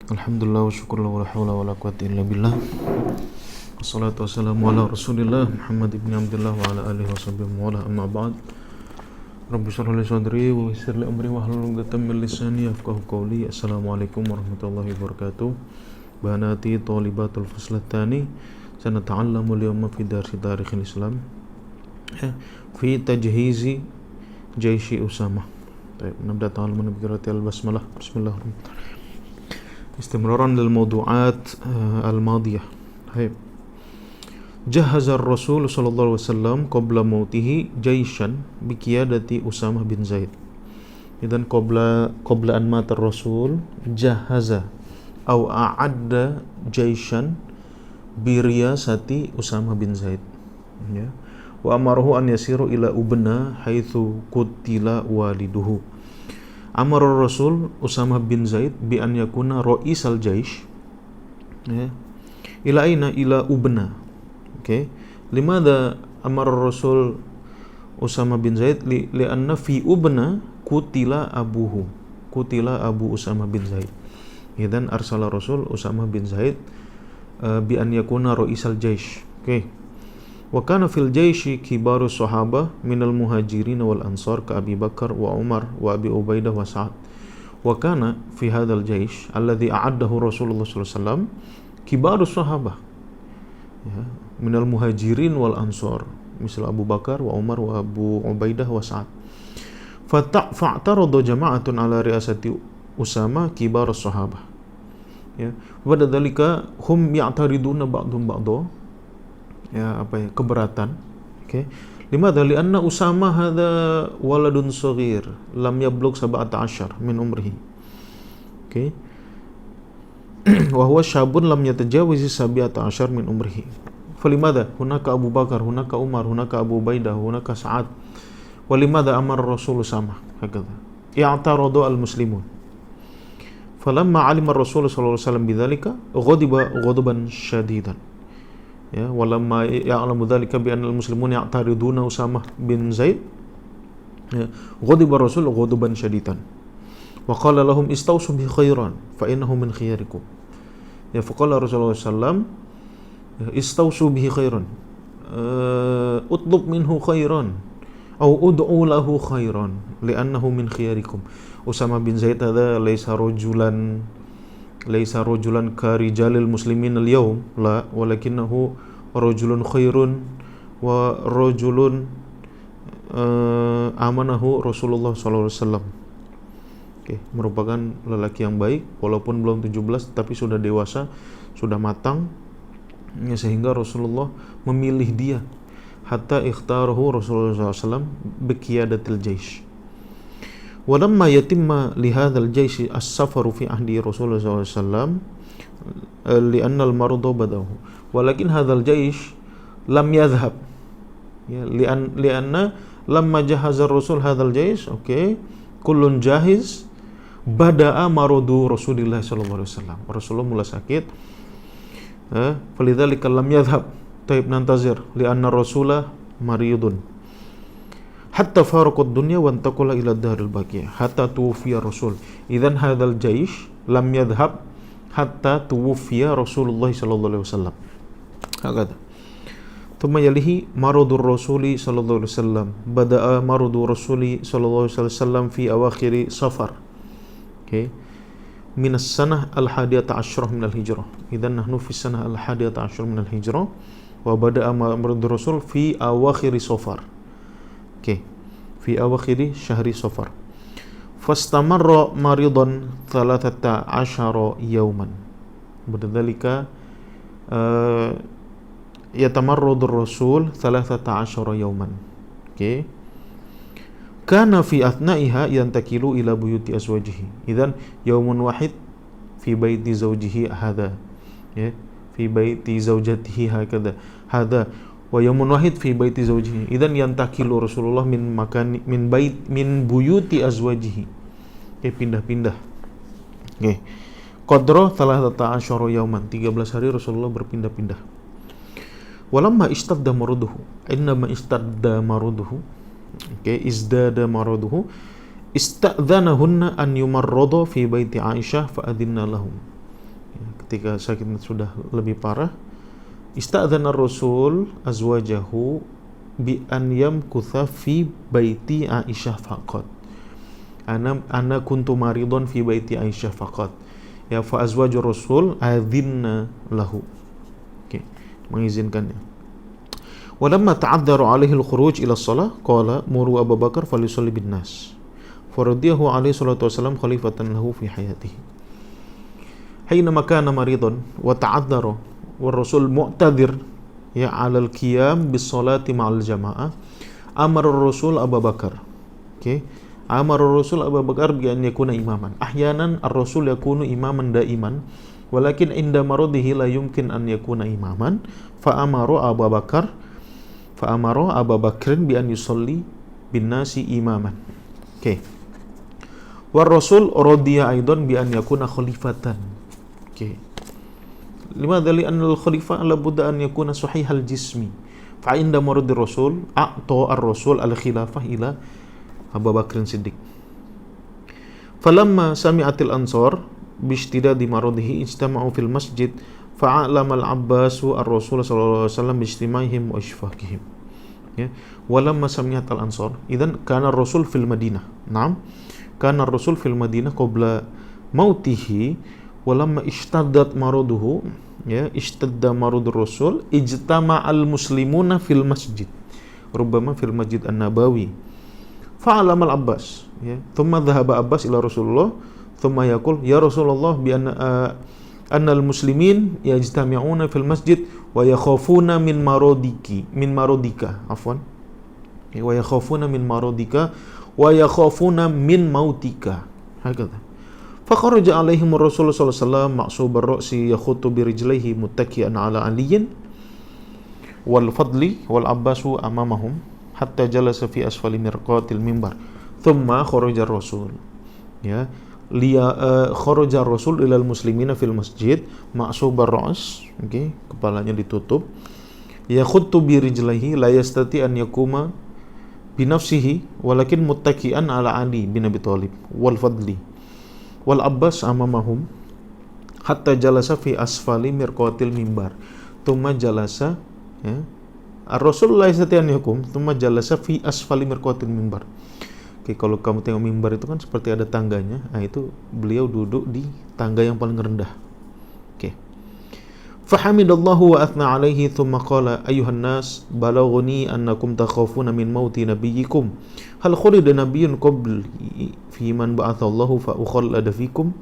Alhamdulillah wa syukurlah wa la hawla wa la quwwata illa billah. Wassalatu wassalamu ala Rasulillah Muhammad ibn Abdullah wa ala alihi washabbihi wa ala amma ba'd. Rabbi shrah li sadri wa yassir li amri wahlul 'uqdatam min lisani yafqahu qawli. Assalamualaikum warahmatullahi wabarakatuh. Banati thalibatul fasl tsani sanata'allamu al-yawma fi darsi tarikhil Islam fi tajhizi jaishi Usama. Baik, nabda ta'allamu bi qira'ati al-basmalah. Bismillahirrahmanirrahim. استمرارا للموضوعات الماضية. جهز الرسول صلى الله عليه وسلم قبل موته جيشا بقيادة أسامة بن زيد. إذن قبل أن مات الرسول جهز أو أعد جيشا برياسة أسامة بن زيد. وأمره أن يسير إلى أبنى حيث قتل والده. Amar Rasul Usamah bin Zaid bi an yakuna ra'isal jaish ila aina ila Ubna. Limadha amar Rasul Usamah bin Zaid lianna fi Ubna kutila abu Usamah bin Zaid. Idzan arsala Rasul Usamah bin Zaid bi an yakuna ra'isal jaish. Wa kana fil jaishi kibaru sahabah minal muhajirin wal ansar ka Abi Bakar wa Umar wa Abi Ubaidah wa Sa'ad. Wa kana fi hadzal jaish alladhi a'addahu Rasulullah sallallahu alaihi wasallam kibaru sahabah minal muhajirin wal ansar misal Abu Bakar wa Umar wa Abu Ubaidah wa Sa'ad. Fa'tarada jama'atun ala riasati Usama kibar sahabah. Pada dalika hum ya'tariduna ba'dhum ba'dha keberatan. Limadha lianna Usama hadha waladun saghir lam yablugh 17 min umrihi. Wa huwa syabun lam yatajawiz 17 min umrihi. Falimadha hunaka Abu Bakar, hunaka Umar, hunaka Abu Ubaidah, hunaka Sa'ad. Walimadha amara Rasul Usama hakadha i'taradu al-muslimun. Falamma 'alima Rasul sallallahu alaihi wasallam bidzalika ghadiba ghadaban shadidan. Walamma ya'lamu dzalika bi anna al-muslimun ya'tariduna Usamah bin Zaid ghadiba Rasul ghadaban shadidan wa qala lahum istawsu bi khairan fa innahu min khiyarikum. Faqala Rasulullah sallam istawsu bihi khairan utlub minhu khairan aw ud'u lahu khairan li'annahu min khiyarikum. Usamah bin Zaid hadha laysa rajulan ka rijalil muslimin al-yawm la walakinahu rajulun khairun wa rajulun amanahu Rasulullah sallallahu alaihi wasallam. Merupakan lelaki yang baik walaupun belum 17 tapi sudah dewasa, sudah matang, sehingga Rasulullah memilih dia hatta ikhtarahu Rasulullah sallallahu alaihi wasallam biqiyadatil jaish. Walamma yatimma li hadzal jaish as-safaru fi ahdi Rasulullah sallallahu alaihi wasallam li'anna al-marda badahu walakin hadzal jaish lam yadhhab li'anna lamma jahaza Rasul hadzal jaish kullun jahiz bada'a maradu Rasulillah sallallahu alaihi wasallam. Rasulullah mulai sakit falidzalika lam yadhhab nantazir li'anna Rasulah maridun hatta faraqad dunya wa intaqala ila daril baqiyah hatta tuwfiya Rasul. Idzan hadzal jaish lam yadhhab hatta tuwfiya Rasulullah sallallahu alaihi wasallam. Hakadha. Thumma yalihi maradur Rasuli sallallahu alaihi wasallam. Bada'a maradur Rasuli sallallahu alaihi wasallam fi awakhir Safar. Min as-sanah al-hadiyata asyrah min al-hijrah. Idzan nahnu fi as-sanah al-hadiyata asyrah min al-hijrah wa bada'a maradur Rasul fi awakhir Safar. Fi awakhiri syahri Safar. Fastamarra maridan 13 yawman. Badzalika yatamarradu ar-rasul 13 yawman. Kana fi athnaiha yantakilu ila buyuti azwajihi. Idzan yawmun wahid fi baiti zawjihi hadha. Fi baiti zawjatihi hakadha. Hadha wa yawmun wahid fi baiti zawjihi. Idzan yantakilu Rasulullah min buyuti azwajihi. Pindah-pindah. Qadra 13 yawman, 13 hari Rasulullah berpindah-pindah. Walamma istadda maruduhu, innama istadda maruduhu. Izdada maruduhu ista'dhanahunna an yumarrada fi baiti Aisyah fa adinna lahum. ketika sakitnya sudah lebih parah, ista'dzana Rasul azwajahu bi an yamkutha fi baiti Aisyah faqat. Ana kuntu maridun fi baiti Aisyah faqat. Ya fa azwajur Rasul adzinna lahu. Oke, mengizinkannya. Walamma ta'adzara alaihi al-khuruj ila shalah qala muru Abu Bakar falyusalli bin nas. Faradiyahu alaihi salatu wasallam khalifatan lahu fi hayatihi. Hainama kana maridun wa ta'adzara wa Rasul mu'tadir ya 'alal qiyam bis salati ma'al jamaah amara Rasul Abu Bakar. Oke. Amara Rasul Abu Bakar bi an yakuna imaman. Ahyanan ar-Rasul yakunu imaman daiman, walakin inda maradihi la yumkin an yakuna imaman, fa amara Abu Bakrin bi an yusalli bin nasi imaman. Oke. Wa Rasul radiya aidan bi an yakuna khalifatan. Oke. Limadha li'anna al-khalifah la budda an yakuna sahihal jismi. Fa inda maradi Rasul a'ta ar-Rasul al-khilafah ila Abu Bakrin Siddiq. Falamma sami'atil ansar bishtidadi maradihi ijtama'u fil masjid fa'alama al-Abbasu ar-Rasul sallallahu alaihi wasallam bijtima'ihim wa ishfaqihim. Ya, walamma sami'at al-ansar idzan kana ar-Rasul fil Madinah. Naam, kana ar-Rasul fil Madinah qabla mautihi walamma ishtaddat maraduhu, ya, ishtadda maradur Rasul ijtama'al muslimuna fil masjid. Rubbama fil Masjid An-Nabawi. Fa'alama al-Abbas, ya, thumma dhahaba Abbas ila Rasulullah thumma yaqul ya Rasulullah bi anna al-muslimin yajtami'una fil masjid wa yakhafuna min maradika afwan, wa yakhafuna min maradika wa yakhafuna min mautika. Hakadha. Fakharaja alaihim Rasulullah sallallahu alaihi wasallam ma'subar ra'si yakhutu bi rijlaihi muttaki'an ala aliyin wal fadli wal Abbasu amamahum hatta jalasa fi asfali mirqatil mimbar thumma kharaja Rasul, ya, kharaja Rasul ilal muslimina fil masjid ma'subar ra's, okay, kepalanya ditutup, yakhuttu bi rijlaihi la yastati an yakuma bi nafsihi walakin muttaki'an ala Ali bin Abi Thalib wal fadli wal Abbas amamahum hatta jalasa fi asfali mirqatil mimbar thumma jalasa, ya, Rasulullah sallallahu hukum thumma jalasa fi asfali mirqatil mimbar. Oke, kalau kamu tengok mimbar itu kan seperti ada tangganya. Nah, itu beliau duduk di tangga yang paling rendah. Oke. Fahamidallahu wa athna alaihi thumma qala ayyuhan nas balaghuni annakum takhafuna min mauti nabiyyikum. Hal khulida nabiyyun qabli fi man ba'athallahu fa ukhallada fikum.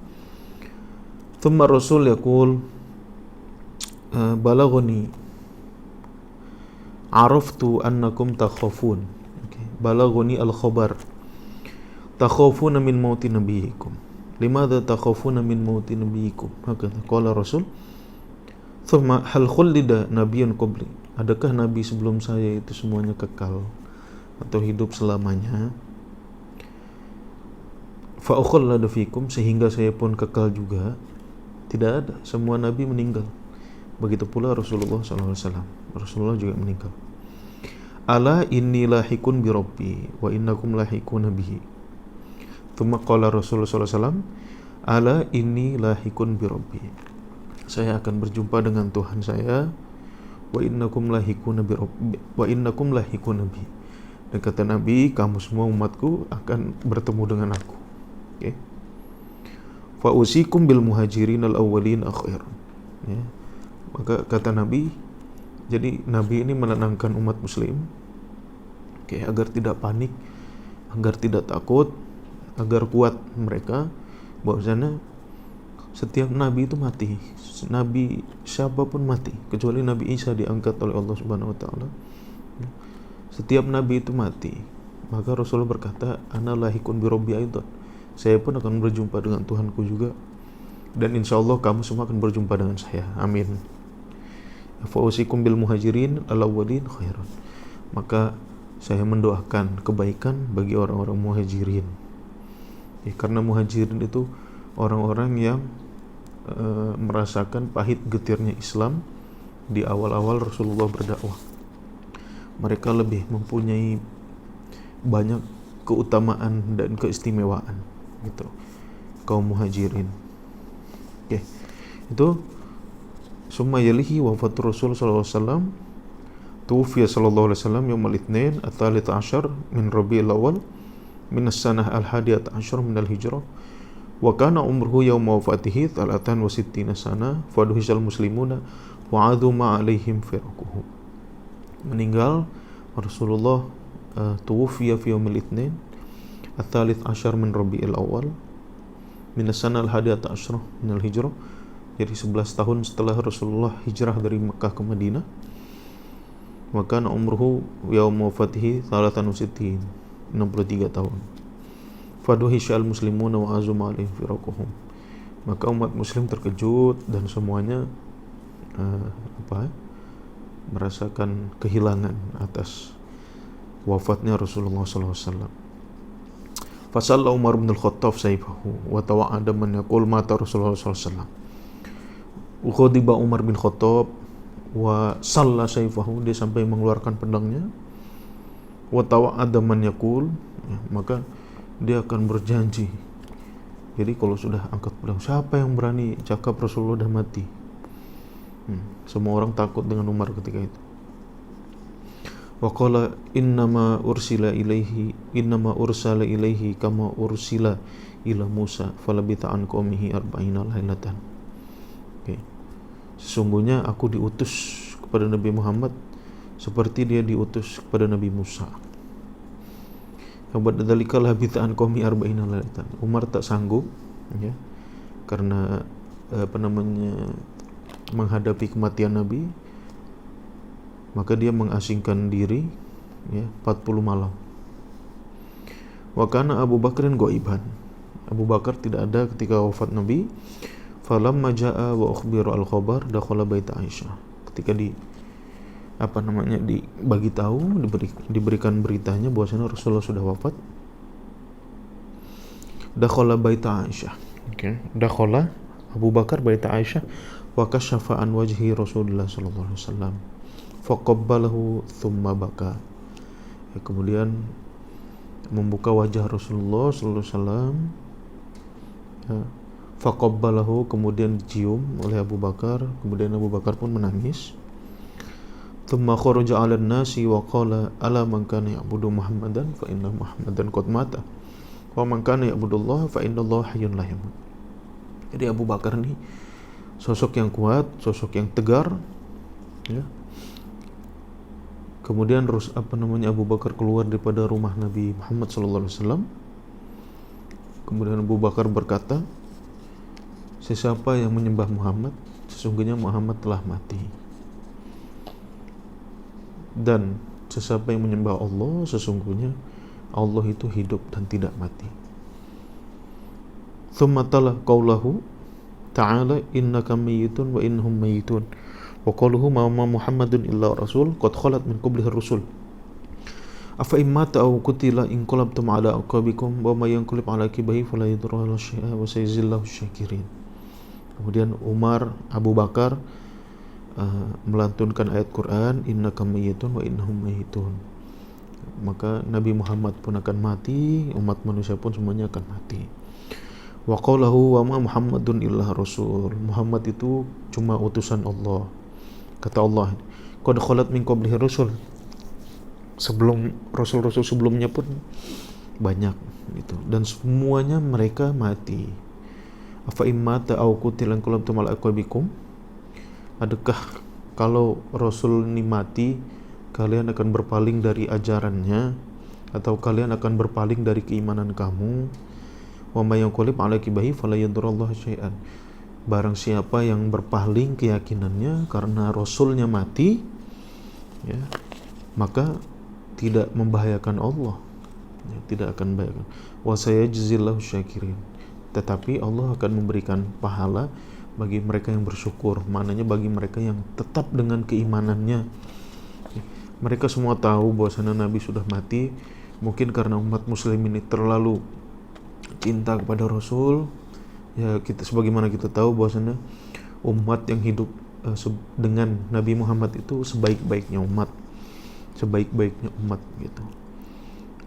Thumma Rasul yaqul balaghuni araftu annakum takhafun. Okay. Balaghuni al-khabar takhafuna min mauti nabiyyikum. Limadha takhafuna min mauti nabiyyikum? Hakadha qala Rasul. Thumma hal khulida nabiyyun qabli. Adakah nabi sebelum saya itu semuanya kekal atau hidup selamanya? Fa ukhallada fikum, sehingga saya pun kekal juga. Tidak ada, semua nabi meninggal. Begitu pula Rasulullah SAW. Rasulullah juga meninggal. Ala inni lahikun bi rabbi wa innakum lahikuna bihi. Thumma qala Rasulullah SAW, ala inni lahikun bi rabbi. Saya akan berjumpa dengan Tuhan saya. Wa innakum lahikuna bi rabbi wa innakum lahikuna bihi. Dan kata Nabi, kamu semua umatku akan bertemu dengan aku. Oke. Fa usikum bil muhajirin al-awwalin akhairan. Ya. Maka kata Nabi, jadi Nabi ini menenangkan umat muslim, okay, agar tidak panik, agar tidak takut, agar kuat mereka bahwasanya setiap Nabi itu mati. Nabi siapapun mati, kecuali Nabi Isa diangkat oleh Allah Subhanahu wa taala. Setiap Nabi itu mati. Maka Rasulullah berkata, ana lahikun bi rabbi aidan. Saya pun akan berjumpa dengan Tuhanku juga. Dan insya Allah kamu semua akan berjumpa dengan saya. Amin. Fa'usikum bil muhajirin al-awwalin khairan. Maka saya mendoakan kebaikan bagi orang-orang muhajirin. Ya, karena muhajirin itu orang-orang yang merasakan pahit getirnya Islam di awal-awal Rasulullah berdakwah. Mereka lebih mempunyai banyak keutamaan dan keistimewaan gitu, kaum muhajirin. Oke. Itu summa yalihi wafatur Rasul sallallahu alaihi wasallam, tuwfiya sallallahu alaihi wasallam yaumal itsnain ats-tsalits asyar min Rabiul Awal min as-sanah al-hadiyah asyar min al-hijrah, wa kana umruhu yauma wafatihi 63 sana faduhisal muslimuna wa aduma alaihim firaquhu. Meninggal Rasulullah tuwfiya fi yaumil itsnain ats-tsalits asyar min Rabiul Awal min as-sanah al-hadiyah asyar min al-hijrah. Jadi 11 tahun setelah Rasulullah hijrah dari Mekah ke Madinah. Maka umruhu yaum wafatihi 63 tahun. Faduhisyal muslimuna wa azuma alaihim firaquhum. Maka umat muslim terkejut dan semuanya merasakan kehilangan atas wafatnya Rasulullah sallallahu alaihi wasallam. Fasalla Umar bin Al-Khattab sayfahu wa tawa'ada man yaqul mata Rasulullah sallallahu alaihi wasallam. Ukhodiba Umar bin Khattab wa salla sayfahu, dia sampai mengeluarkan pedangnya. Wa tawa'ada man yaqul, maka dia akan berjanji. Jadi kalau sudah angkat pedang, siapa yang berani cakap Rasulullah dah mati? Semua orang takut dengan Umar ketika itu. Wa qala innama ursala ilaihi kama ursila ila Musa falabita an qaumihi arba'ina lailatan. Sesungguhnya aku diutus kepada Nabi Muhammad seperti dia diutus kepada Nabi Musa. Kabad dzalika labita an qaumi arba'ina lailatan. Umar tak sanggup, ya, karena menghadapi kematian Nabi, maka dia mengasingkan diri, ya, 40 malam. Wa kana Abu Bakrin ghaiban. Abu Bakar tidak ada ketika wafat Nabi. Falamma jaa wa ukhbira al-khabar dakhala bait Aisyah. Ketika dibagi tahu, diberikan beritanya bahwasanya Rasulullah sudah wafat, dakhala bait Aisyah. Dakhala Abu Bakar bait Aisyah wa kashafa an wajhi Rasulullah sallallahu alaihi wasallam. Faqabbalahu thumma baka. Kemudian membuka wajah Rasulullah sallallahu alaihi wasallam. Faqabbalahu, kemudian dicium oleh Abu Bakar, kemudian Abu Bakar pun menangis. Thumma kharaja 'alan nasi wa qala ala man kana ya'budu Muhammadan fa inna Muhammadan qad mata wa man kana ya'budullah fa innallaha hayyun la yamut. Jadi Abu Bakar ini sosok yang kuat, sosok yang tegar, ya. Kemudian Abu Bakar keluar daripada rumah Nabi Muhammad sallallahu alaihi wasallam. Kemudian Abu Bakar berkata, sesiapa yang menyembah Muhammad, sesungguhnya Muhammad telah mati. Dan sesiapa yang menyembah Allah, sesungguhnya Allah itu hidup dan tidak mati. Thumma tala qawlahu ta'ala innaka mayyitun wa innahum mayyitun. Wa qawluhu ma Muhammadun illa rasul qad khalat min qablihi rusul. Afa immata aw qutila inqalabtum ala aqabikum wa may yanqalib ala aqibihi fala yadurru syai'a wa sayajzillahu syakirin. Kemudian Abu Bakar melantunkan ayat Quran, innaka mayyitun wa innahum mayyitun. Maka Nabi Muhammad pun akan mati, umat manusia pun semuanya akan mati. Wa qawlahu wa ma Muhammadun illa rasul. Muhammad itu cuma utusan Allah. Kata Allah, qad khalat min qablihi rusul. Sebelum rasul-rasul sebelumnya pun banyak gitu, dan semuanya mereka mati. Afa immata aw qutila inqalabtum ala aqabikum. Adakah kalau Rasul ini mati, kalian akan berpaling dari ajarannya, atau kalian akan berpaling dari keimanan kamu? Wa may yanqalib ala aqibihi fala yadurullah syai'an. Barang siapa yang berpaling keyakinannya karena Rasulnya mati, ya, maka tidak membahayakan Allah, ya, tidak akan membahayakan. Wa sayajzillahu syakirin. Tetapi Allah akan memberikan pahala bagi mereka yang bersyukur, maknanya bagi mereka yang tetap dengan keimanannya. Mereka semua tahu bahwasanya Nabi sudah mati, mungkin karena umat muslim ini terlalu cinta kepada Rasul, ya, sebagaimana kita tahu bahwasanya umat yang hidup dengan Nabi Muhammad itu sebaik-baiknya umat gitu.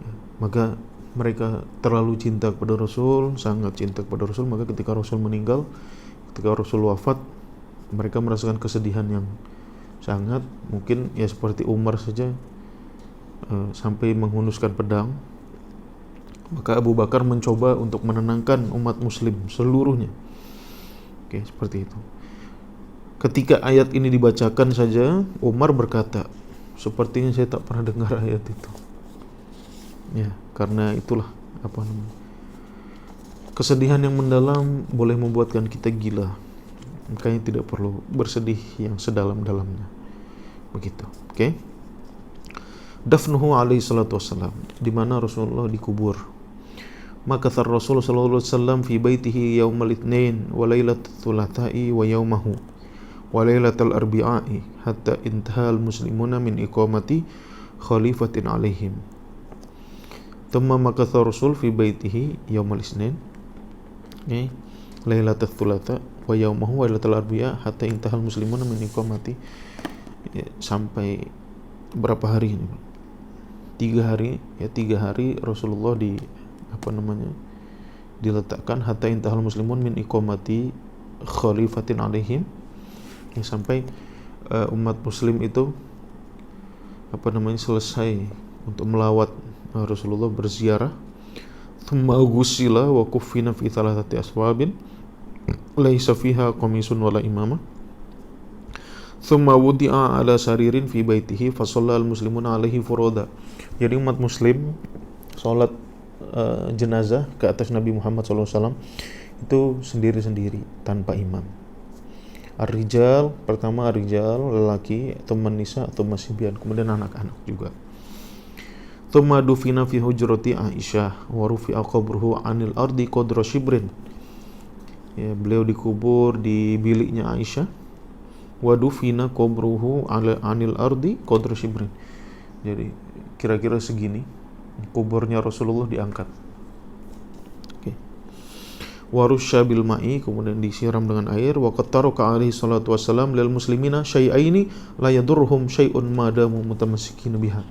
Ya, maka mereka terlalu cinta kepada Rasul, sangat cinta kepada Rasul, maka ketika Rasul meninggal, Ketika Rasul wafat, mereka merasakan kesedihan yang sangat, mungkin ya seperti Umar saja sampai menghunuskan pedang. Maka Abu Bakar mencoba untuk menenangkan umat muslim seluruhnya. Oke, seperti itu. Ketika ayat ini dibacakan saja, Umar berkata, sepertinya saya tak pernah dengar ayat itu. Ya, karena itulah kesedihan yang mendalam boleh membuatkan kita gila. Makanya tidak perlu bersedih yang sedalam-dalamnya. Begitu. Oke. Dafnuhu alaihi salatu wassalam, di mana Rasulullah dikubur. Maka Rasul sallallahu alaihi wasallam fi baitihi yaumal itsnain wa lailatul tsulatsa'i wa yaumahu wa lailatul arbi'a'i hatta intahal muslimuna min iqamati khalifatin alaihim. Thumma makatha Rasul fi baitihi yaumal itsnain lailatul tsulatsa wa yaumahu wa lailatul arbi'a hatta intahal muslimuna min iqamati, sampai berapa hari ini? 3 hari, ya 3 hari Rasulullah diletakkan hatta intahal muslimun min iqamati khalifatin alaihim, ya, sampai umat muslim itu selesai untuk melawat Rasulullah, berziarah. Thumma ghusila wa kuffina fi thalathati aswabin laisa fiha qamisun wala imamah. Thumma wudi'a ala saririn fi baitihi fa shallal muslimuna alaihi furoda. Jadi umat muslim salat jenazah ke atas Nabi Muhammad SAW itu sendiri-sendiri tanpa imam. Ar-rijal, pertama ar-rijal, lelaki, teman nisa atau masibyan, kemudian anak-anak juga. Thumma dufina fi hujrati Aisyah wa rufi'a qabruhu 'anil ardi qadra shibrin. Ya, beliau dikubur di biliknya Aisyah. Wa dufina qabruhu 'anil ardi qadra shibrin. Jadi kira-kira segini kuburnya Rasulullah diangkat. Oke. Wa rusya bil ma'i, kemudian disiram dengan air. Wa qattaruka alaihi salatu wassalam lil muslimina syai'aini la yadurruhum syai'un madamu mutamassikina biha.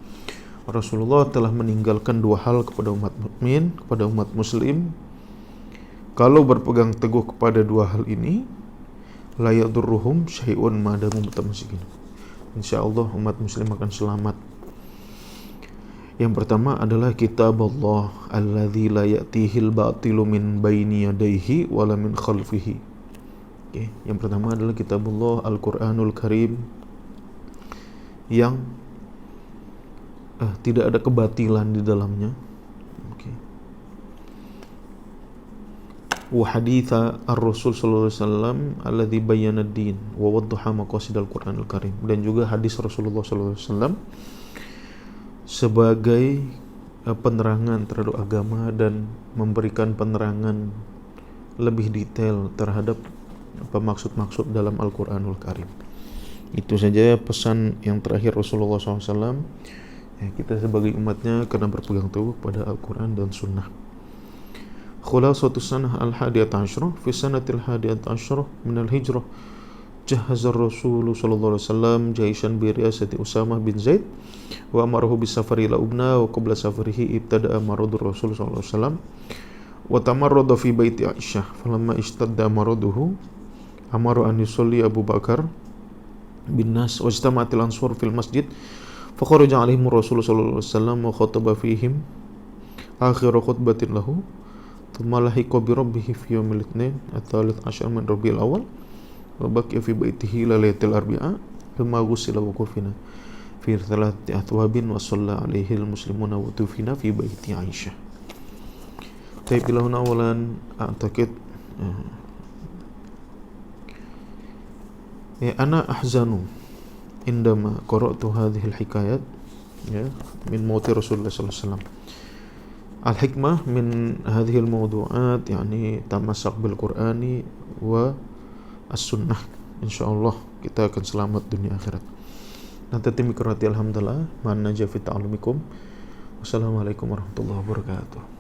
Rasulullah telah meninggalkan 2 hal kepada umat mukmin, kepada umat muslim. Kalau berpegang teguh kepada 2 hal ini, la yadurruhum syai'un madamu mutamassikin. Insyaallah umat muslim akan selamat. Yang pertama adalah kitab Allah alladzi la ya'tihil batilu min baini yadayhi wala min khalfihi. Oke, yang pertama adalah kitab Allah Al-Qur'anul Karim yang tidak ada kebatilan di dalamnya. Oke. Wa haditha ar-Rasul sallallahu alaihi wasallam alladzi bayyana ad-din wa waddaha maqasidal Qur'anul Karim, dan juga hadis Rasulullah sallallahu alaihi wasallam sebagai penerangan terhadap agama dan memberikan penerangan lebih detail terhadap maksud-maksud dalam Al-Qur'anul Karim. Itu saja pesan yang terakhir Rasulullah SAW. Ya, kita sebagai umatnya karena berpegang teguh pada Al-Quran dan Sunnah. Khulasatus sanah al-hadiyat asyrah fi sanatil hadiyat asyrah minal hijrah jahazar Rasul sallallahu alaihi wasallam jaishan bi riyasati Usamah bin Zaid wa amarahu bis safari ila Ubna wa qabla safarihi ibtada'a maradur Rasul sallallahu alaihi wasallam wa tamarrada fi baiti Aisyah falamma ishtadda maraduhu amara an yusalli Abu Bakar bin Nas wa ijtama'atil ansar fil masjid fa kharaja alaihim Rasul sallallahu alaihi wasallam wa khataba fihim akhir khutbatin lahu thumma lahiqa bi rabbih fi yawmil itsnain ats-tsalits asyar min Rabiul Awal wa baqiya fi baitihi lailatul arbi'a thumma ghusila wa kufina fi thalathati athwabin wa shalla alaihi al-muslimuna wa tufina fi baiti Aisyah. Taib ilahuna awalan a'taqid ana ahzanu indama qara'tu hadhihi al-hikayat min mauti Rasulullah sallallahu alaihi wasallam. Al-hikmah min hadhihi al-mawdu'at yani tamassak bil Qur'ani wa as-sunnah. Insyaallah kita akan selamat dunia akhirat. Nanti mikrati alhamdulillah man naja fi ta'alumikum. Wassalamualaikum warahmatullahi wabarakatuh.